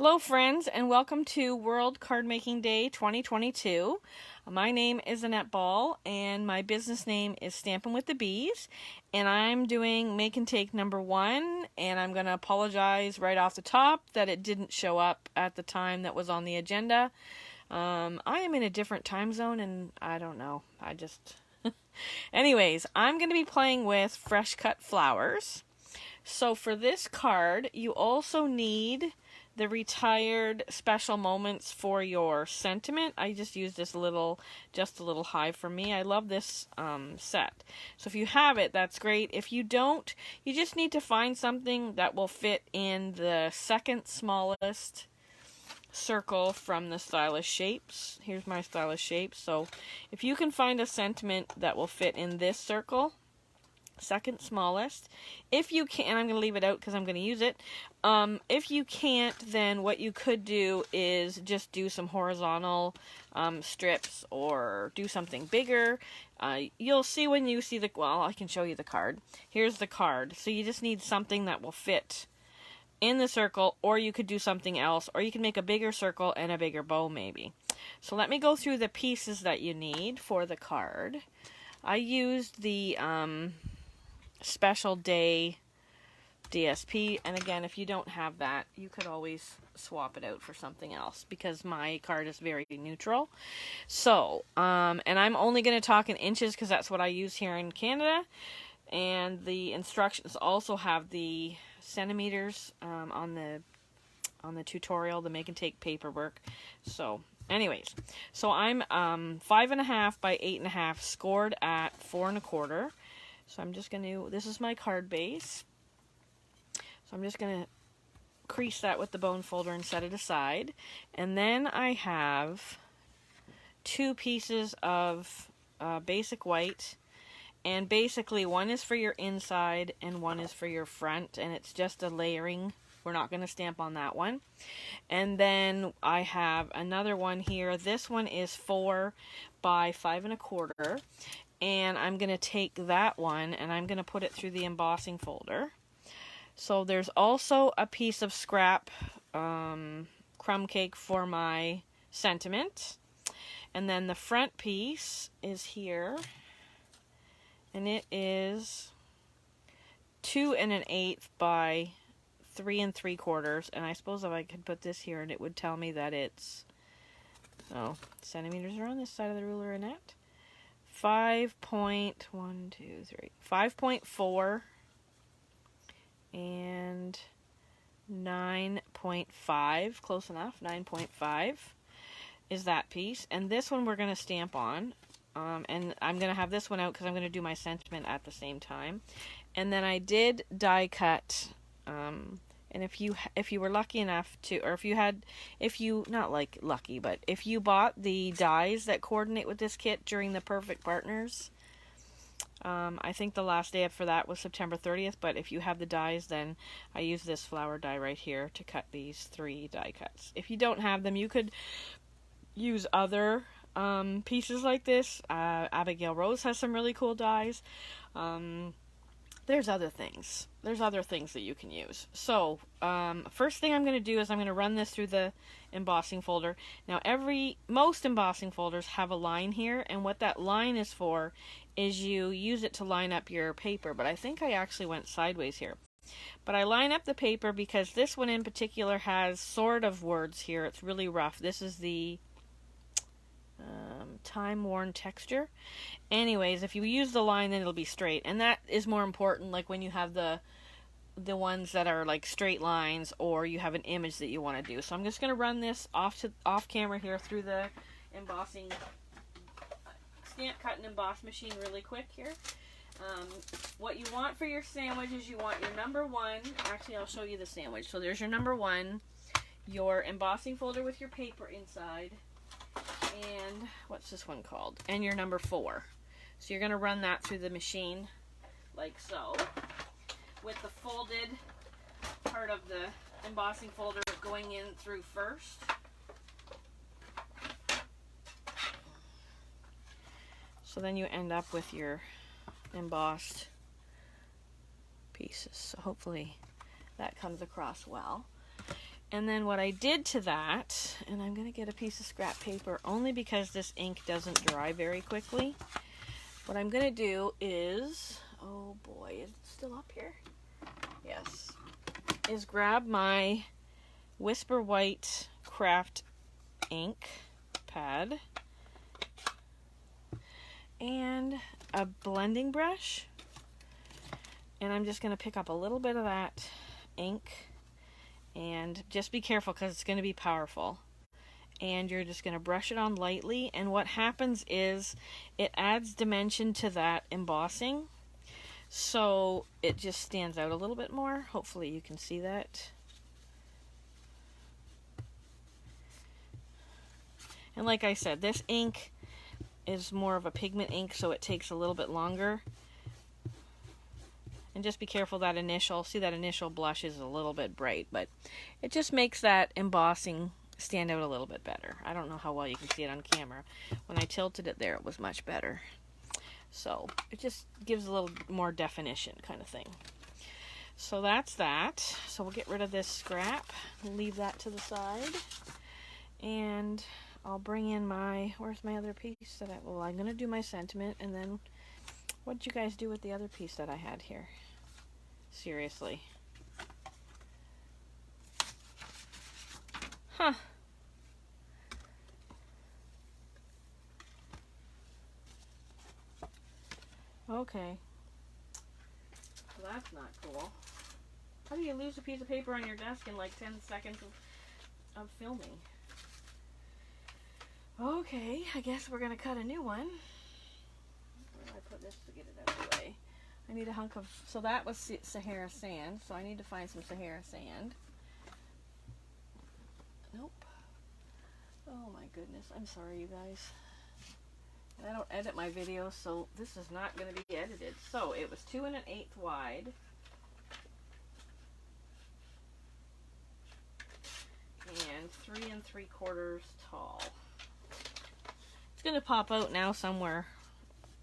Hello friends, and welcome to World Card Making Day 2022. My name is Annette Ball and my business name is Stampin' with the Bees, and I'm doing make and take number 1, and I'm going to apologize right off the top that it didn't show up at the time that was on the agenda. I am in a different time zone and I don't know, Anyways, I'm going to be playing with fresh cut flowers. So for this card, you also need the retired special moments for your sentiment. I just used this just a little high for me. I love this set. So if you have it, that's great. If you don't, you just need to find something that will fit in the second smallest circle from the stylish shapes. Here's my stylish shapes. So if you can find a sentiment that will fit in this circle, second smallest. If you can, I'm going to leave it out because I'm going to use it. If you can't, then what you could do is just do some horizontal strips or do something bigger. You'll see when you see well, I can show you the card. Here's the card. So you just need something that will fit in the circle, or you could do something else, or you can make a bigger circle and a bigger bow maybe. So let me go through the pieces that you need for the card. I used the special day DSP, and again, if you don't have that, you could always swap it out for something else because my card is very neutral. So and I'm only going to talk in inches because that's what I use here in Canada, and the instructions also have the centimeters on the tutorial, the make and take paperwork. So anyways, so I'm 5.5 by 8.5 scored at 4 1/4. So I'm just going to, this is my card base. So I'm just going to crease that with the bone folder and set it aside. And then I have 2 pieces of basic white. And basically one is for your inside and one is for your front. And it's just a layering. We're not going to stamp on that one. And then I have another one here. This one is 4 by 5 1/4. And I'm going to take that one and I'm going to put it through the embossing folder. So there's also a piece of scrap crumb cake for my sentiment. And then the front piece is here. And it is 2 1/8 by 3 3/4. And I suppose if I could put this here and it would tell me that it's, centimeters are on this side of the ruler, Annette. 5.4 and 9.5, close enough, 9.5 is that piece. And this one we're going to stamp on, and I'm going to have this one out because I'm going to do my sentiment at the same time. And then I did die cut, and if you were lucky enough to, or if you not like lucky, but if you bought the dies that coordinate with this kit during the Perfect Partners, I think the last day for that was September 30th, but if you have the dies, then I use this flower die right here to cut these 3 die cuts. If you don't have them, you could use other pieces like this. Abigail Rose has some really cool dies. There's other things. There's other things that you can use. So, first thing I'm going to do is I'm going to run this through the embossing folder. Now, most embossing folders have a line here, and what that line is for is you use it to line up your paper, but I think I actually went sideways here. But I line up the paper because this one in particular has sort of words here. It's really rough. This is the time-worn texture. Anyways, if you use the line, then it'll be straight, and that is more important, like when you have the ones that are like straight lines, or you have an image that you want to do. So I'm just going to run this off camera here through the embossing stamp cut and emboss machine really quick here. What you want for your sandwich is you want your number 1. Actually, I'll show you the sandwich. So there's your number 1, your embossing folder with your paper inside, and what's this one called? And your number 4. So you're going to run that through the machine like so, with the folded part of the embossing folder going in through first. So then you end up with your embossed pieces. So hopefully that comes across well. And then what I did to that, and I'm going to get a piece of scrap paper only because this ink doesn't dry very quickly. What I'm going to do is, oh boy, is it still up here? Yes. Is grab my Whisper White craft ink pad and a blending brush. And I'm just going to pick up a little bit of that ink. And just be careful because it's going to be powerful. And you're just going to brush it on lightly. And what happens is it adds dimension to that embossing. So it just stands out a little bit more. Hopefully you can see that. And like I said, this ink is more of a pigment ink, so it takes a little bit longer. And just be careful that initial blush is a little bit bright, but it just makes that embossing stand out a little bit better. I don't know how well you can see it on camera. When I tilted it there, it was much better. So it just gives a little more definition kind of thing. So that's that. So we'll get rid of this scrap, leave that to the side, and I'll bring in my, where's my other piece that I'm going to do my sentiment, and then what did you guys do with the other piece that I had here? Seriously. Huh. Okay. Well, that's not cool. How do you lose a piece of paper on your desk in like 10 seconds of filming? Okay, I guess we're going to cut a new one. Where do I put this to get it out of the way? I need a hunk of, so that was Sahara sand, so I need to find some Sahara sand. Nope. Oh my goodness, I'm sorry you guys. I don't edit my videos, so this is not going to be edited. So it was 2 1/8 wide. And 3 3/4 tall. It's going to pop out now somewhere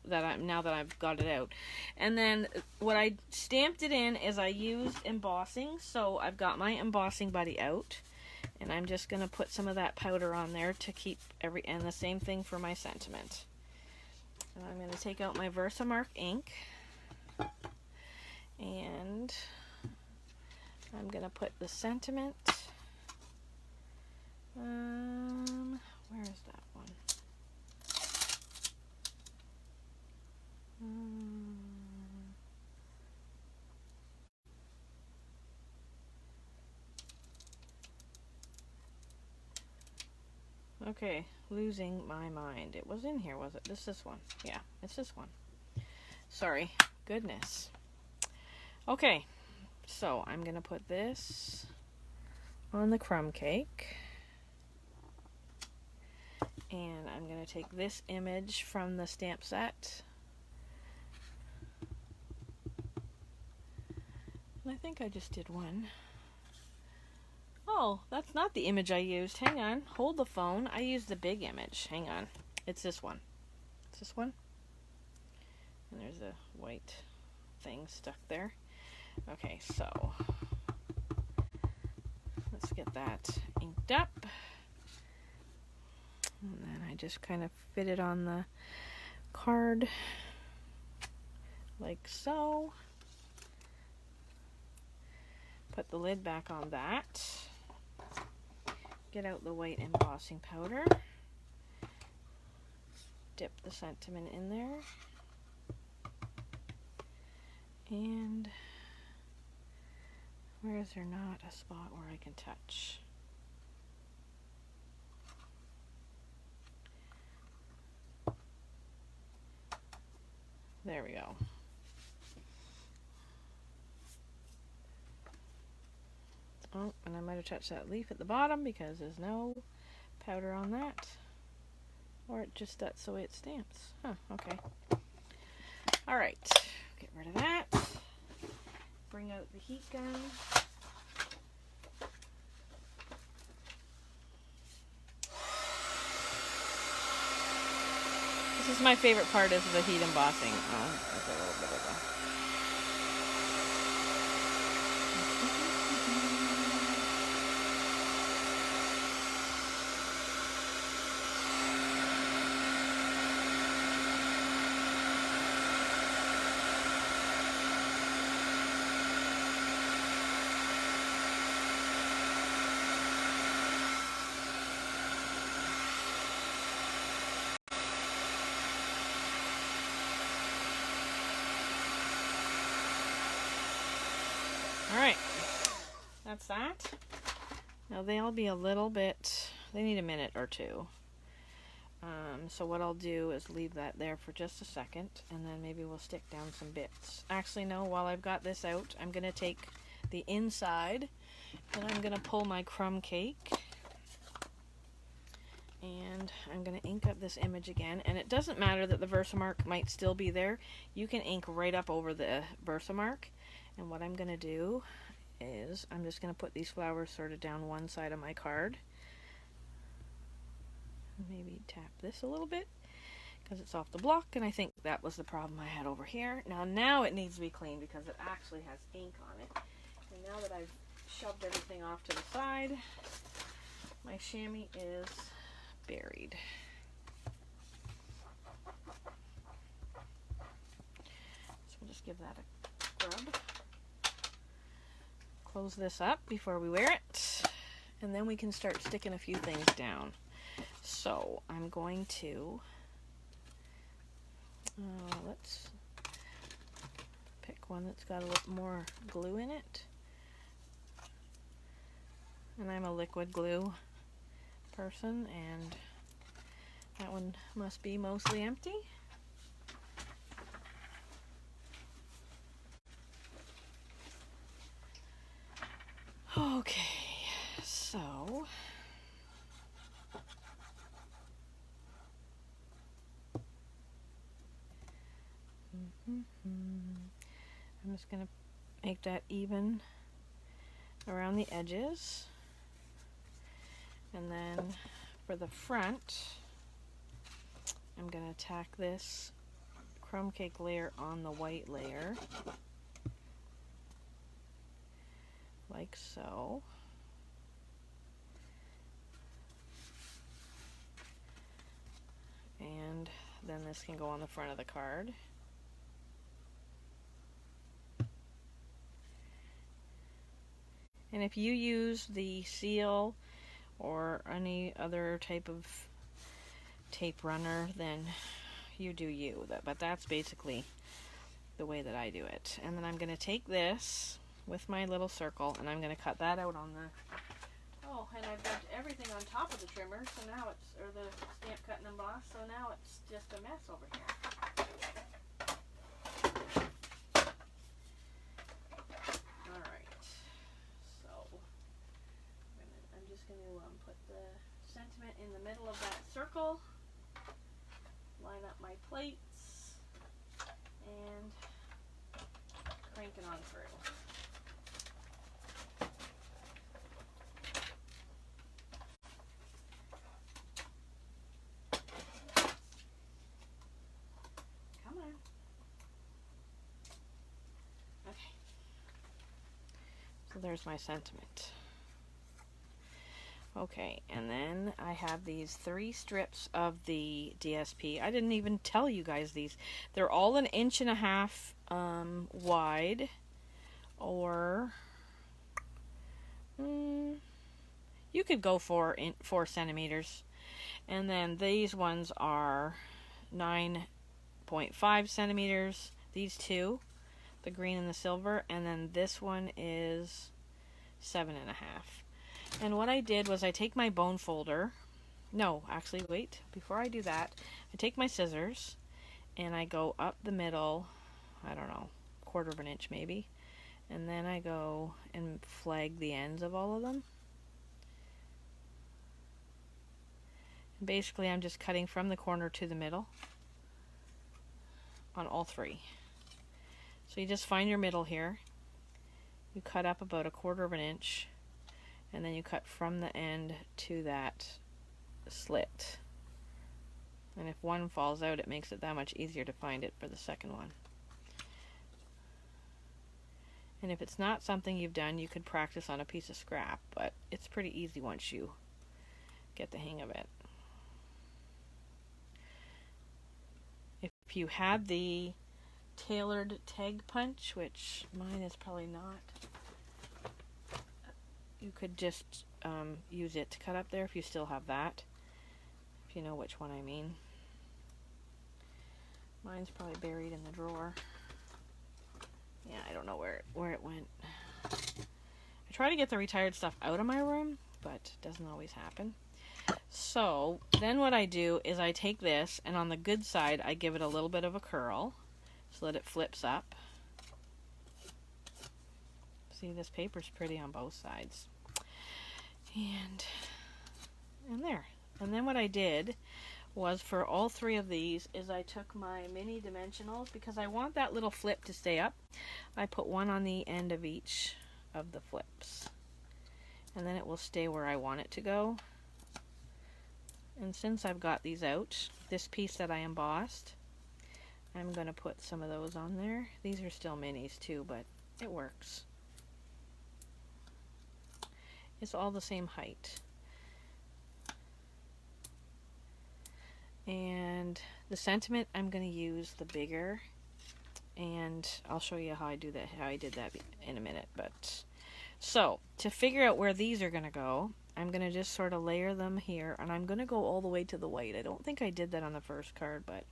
now that I've got it out. And then what I stamped it in is I used embossing. So I've got my embossing buddy out. And I'm just going to put some of that powder on there to keep and the same thing for my sentiment. And I'm going to take out my Versamark ink. And I'm going to put the sentiment. Where is that one? Okay, losing my mind. It was in here, was it? This one. Yeah, it's this one. Sorry. Goodness. Okay, so I'm going to put this on the crumb cake. And I'm going to take this image from the stamp set. And I think I just did one. Oh, that's not the image I used. Hang on. Hold the phone. I used the big image. Hang on. It's this one. It's this one. And there's a white thing stuck there. Okay, so let's get that inked up. And then I just kind of fit it on the card like so. Put the lid back on that. Get out the white embossing powder. Dip the sentiment in there. And where is there not a spot where I can touch? There we go. Oh, and I might have touched that leaf at the bottom because there's no powder on that. Or just that's the way it stamps. Huh, okay. Alright, get rid of that. Bring out the heat gun. This is my favorite part, is the heat embossing. Oh, that's a little bit of a... that's that. Now they'll be a little bit, they need a minute or two. So what I'll do is leave that there for just a second, and then maybe we'll stick down some bits. Actually, no, while I've got this out, I'm going to take the inside, and I'm going to pull my crumb cake, and I'm going to ink up this image again. And it doesn't matter that the Versamark might still be there. You can ink right up over the Versamark. And what I'm going to do is I'm just going to put these flowers sort of down one side of my card. Maybe tap this a little bit because it's off the block, and I think that was the problem I had over here. Now it needs to be clean because it actually has ink on it. And now that I've shoved everything off to the side, my chamois is buried. So we'll just give that a scrub. Close this up before we wear it, and then we can start sticking a few things down. So I'm going to, let's pick one that's got a little more glue in it. And I'm a liquid glue person, and that one must be mostly empty. Okay, so I'm just going to make that even around the edges. And then for the front, I'm going to tack this crumb cake layer on the white layer, like so. And then this can go on the front of the card. And if you use the seal or any other type of tape runner, then you do you. But that's basically the way that I do it. And then I'm going to take this with my little circle, and I'm going to cut that out on the... Oh, and I've got everything on top of the trimmer, so now it's, or the stamp cut and emboss, so now it's just a mess over here. I'm just going to put the sentiment in the middle of that circle, line up my plates, and crank it on through. Come on. Okay. So there's my sentiment. Okay, and then I have these 3 strips of the DSP. I didn't even tell you guys these. They're all 1.5 inches wide, or you could go 4 centimeters. And then these ones are 9.5 centimeters. These 2, the green and the silver, and then this one is 7.5. And what I did was I take my bone folder. No, actually, wait. Before I do that, I take my scissors and I go up the middle, I don't know, 1/4 inch maybe. And then I go and flag the ends of all of them. And basically, I'm just cutting from the corner to the middle on all 3. So you just find your middle here. You cut up about 1/4 inch. And then you cut from the end to that slit. And if one falls out, it makes it that much easier to find it for the second one. And if it's not something you've done, you could practice on a piece of scrap, but it's pretty easy once you get the hang of it. If you had the tailored tag punch, which mine is probably not, you could just use it to cut up there if you still have that, if you know which one I mean. Mine's probably buried in the drawer. Yeah, I don't know where it went. I try to get the retired stuff out of my room, but it doesn't always happen. So then what I do is I take this, and on the good side I give it a little bit of a curl so that it flips up. See, this paper's pretty on both sides. And there. And then what I did was, for all three of these, is I took my mini dimensionals, because I want that little flip to stay up. I put one on the end of each of the flips, and then it will stay where I want it to go. And since I've got these out, this piece that I embossed, I'm going to put some of those on there. These are still minis too, but it works. It's all the same height. And the sentiment, I'm going to use the bigger, and I'll show you how I do that, how I did that in a minute. But so to figure out where these are going to go, I'm going to just sort of layer them here, and I'm going to go all the way to the white. I don't think I did that on the first card, but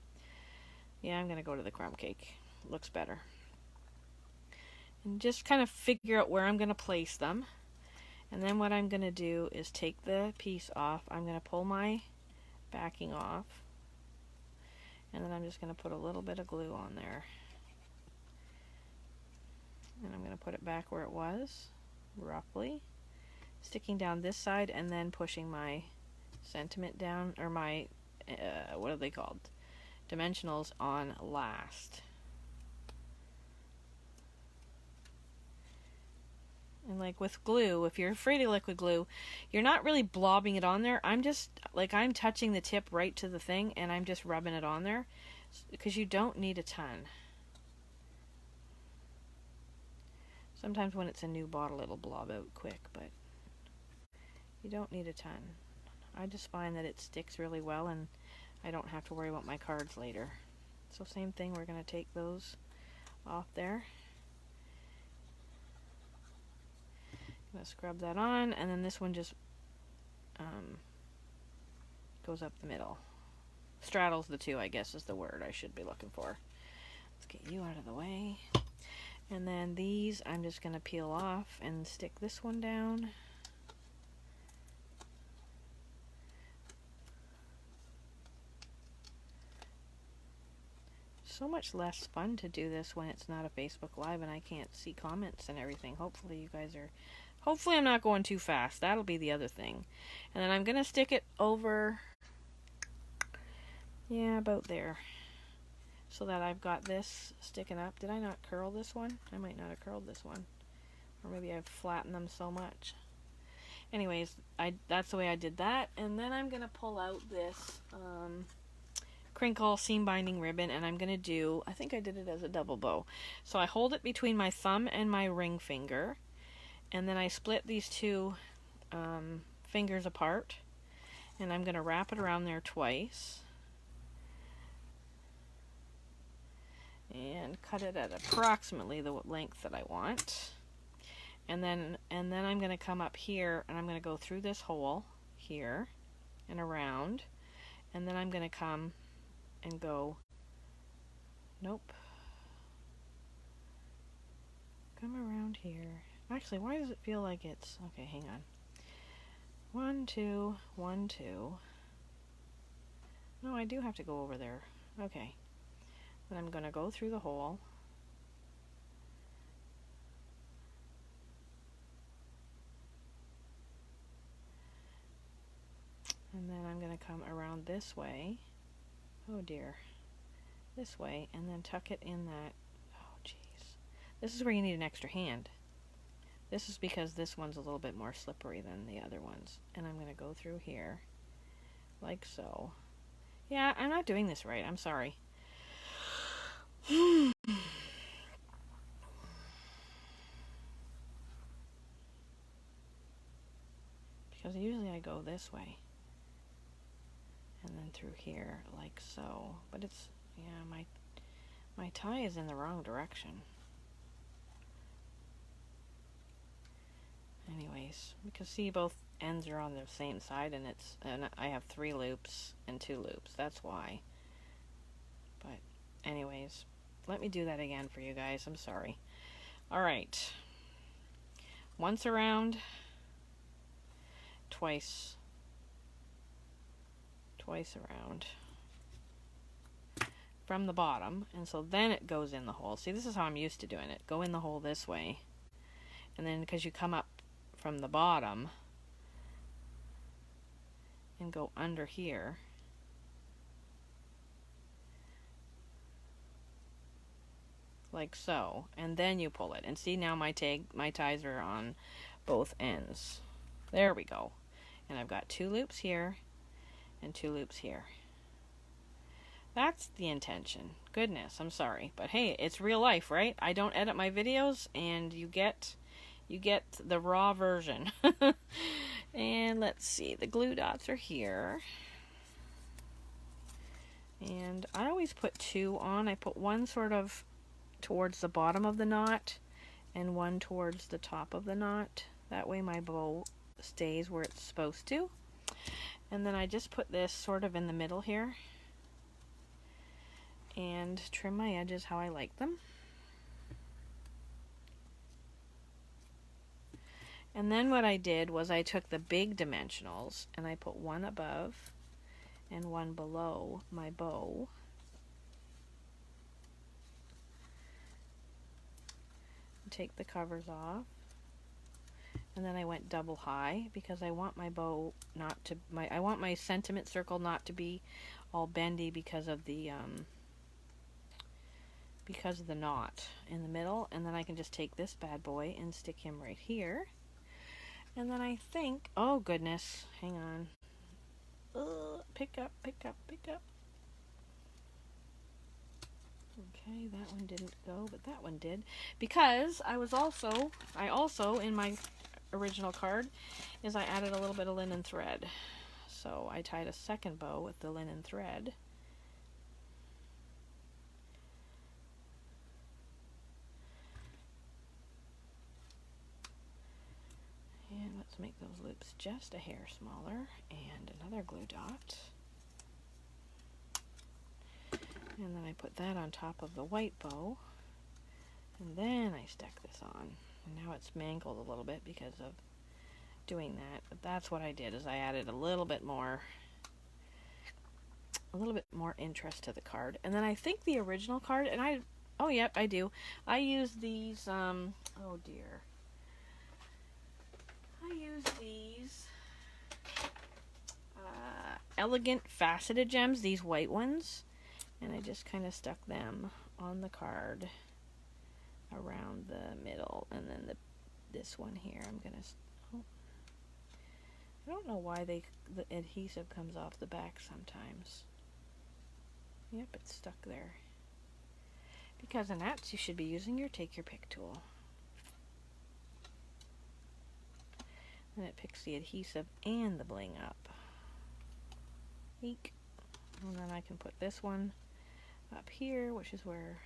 yeah, I'm going to go to the crumb cake. Looks better. And just kind of figure out where I'm going to place them. And then what I'm going to do is take the piece off. I'm going to pull my backing off, and then I'm just going to put a little bit of glue on there. And I'm going to put it back where it was, roughly. Sticking down this side and then pushing my sentiment down, or my, what are they called? Dimensionals on last. And like with glue, if you're afraid of liquid glue, you're not really blobbing it on there. I'm just, like, I'm touching the tip right to the thing, and I'm just rubbing it on there, because you don't need a ton. Sometimes when it's a new bottle, it'll blob out quick, but you don't need a ton. I just find that it sticks really well, and I don't have to worry about my cards later. So same thing, we're going to take those off there. I'm going to scrub that on, and then this one just goes up the middle. Straddles the two, I guess is the word I should be looking for. Let's get you out of the way. And then these I'm just going to peel off and stick this one down. So much less fun to do this when it's not a Facebook Live and I can't see comments and everything. Hopefully you guys are... Hopefully I'm not going too fast. That'll be the other thing. And then I'm going to stick it over... Yeah, about there. So that I've got this sticking up. Did I not curl this one? I might not have curled this one. Or maybe I've flattened them so much. Anyways, that's the way I did that. And then I'm going to pull out this... crinkle seam binding ribbon, and I'm going to do, I think I did it as a double bow. So I hold it between my thumb and my ring finger, and then I split these two fingers apart, and I'm going to wrap it around there twice and cut it at approximately the length that I want. And then I'm going to come up here, and I'm going to go through this hole here and around, and then I'm going to come and go, nope, come around here. Actually, why does it feel like it's, okay, hang on. 1, 2, 1, 2. No, I do have to go over there. Okay. Then I'm going to go through the hole. And then I'm going to come around this way. Oh dear. This way, and then tuck it in that. Oh jeez. This is where you need an extra hand. This is because this one's a little bit more slippery than the other ones. And I'm going to go through here, like so. Yeah, I'm not doing this right. I'm sorry. Because usually I go this way. And then through here, like so. But it's, yeah, my tie is in the wrong direction. Anyways, because see, both ends are on the same side, and I have 3 loops and 2 loops. That's why. But anyways, let me do that again for you guys. I'm sorry. All right. once around, twice around from the bottom, and so then it goes in the hole. See, this is how I'm used to doing it. Go in the hole this way, and then because you come up from the bottom and go under here, like so, and then you pull it. And see, now my ties are on both ends. There we go. And I've got 2 loops here and 2 loops here. That's the intention. Goodness, I'm sorry, but hey, it's real life, right? I don't edit my videos, and you get the raw version. And let's see, the glue dots are here. And I always put 2 on. I put one sort of towards the bottom of the knot and one towards the top of the knot. That way my bow stays where it's supposed to. And then I just put this sort of in the middle here and trim my edges how I like them. And then what I did was I took the big dimensionals and I put one above and one below my bow. Take the covers off, and then I went double high because I want my bow not to I want my sentiment circle not to be all bendy because of the knot in the middle. And then I can just take this bad boy and stick him right here. And then I think, oh goodness, hang on. Pick up. Okay, that one didn't go, but that one did. Because I also, in my original card, is I added a little bit of linen thread. So I tied a second bow with the linen thread. And let's make those loops just a hair smaller, and another glue dot. And then I put that on top of the white bow, and then I stuck this on. And now it's mangled a little bit because of doing that, but that's what I did, is I added a little bit more interest to the card. And then I think the original card, and I do. I use these, oh dear. I use these elegant faceted gems, these white ones. And I just kind of stuck them on the card around the middle. And then this one here, I'm going to... I don't know why the adhesive comes off the back sometimes. Yep, it's stuck there. Because in that, you should be using your Take Your Pick tool. And it picks the adhesive and the bling up. Eek. And then I can put this one up here, which is where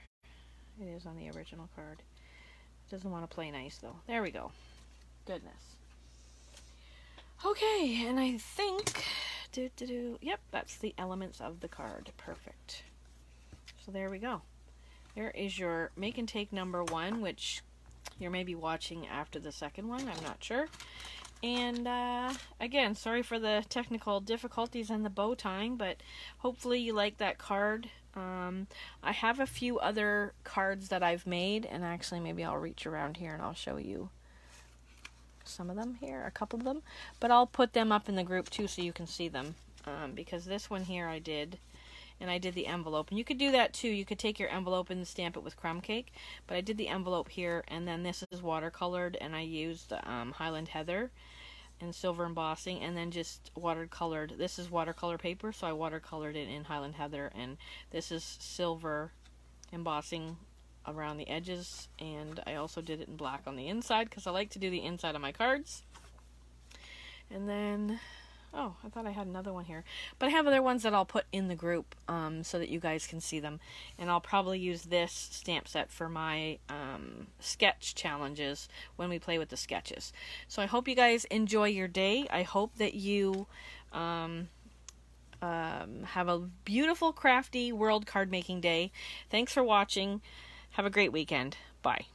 it is on the original card. It doesn't want to play nice though. There we go. Goodness. Okay, and I think, yep, that's the elements of the card. Perfect. So there we go. There is your make and take number 1, which you're maybe watching after the second one. I'm not sure. And again, sorry for the technical difficulties and the bow tying, but hopefully you like that card. I have a few other cards that I've made, and actually maybe I'll reach around here and I'll show you some of them here, a couple of them. But I'll put them up in the group too so you can see them, because this one here I did, and I did the envelope. And you could do that too. You could take your envelope and stamp it with crumb cake, but I did the envelope here, and then this is watercolored, and I used Highland Heather and silver embossing, and then just watercolored. This is watercolor paper, so I watercolored it in Highland Heather, and this is silver embossing around the edges, and I also did it in black on the inside because I like to do the inside of my cards. And then, oh, I thought I had another one here, but I have other ones that I'll put in the group so that you guys can see them. And I'll probably use this stamp set for my sketch challenges when we play with the sketches. So I hope you guys enjoy your day. I hope that you have a beautiful, crafty world card making day. Thanks for watching. Have a great weekend. Bye.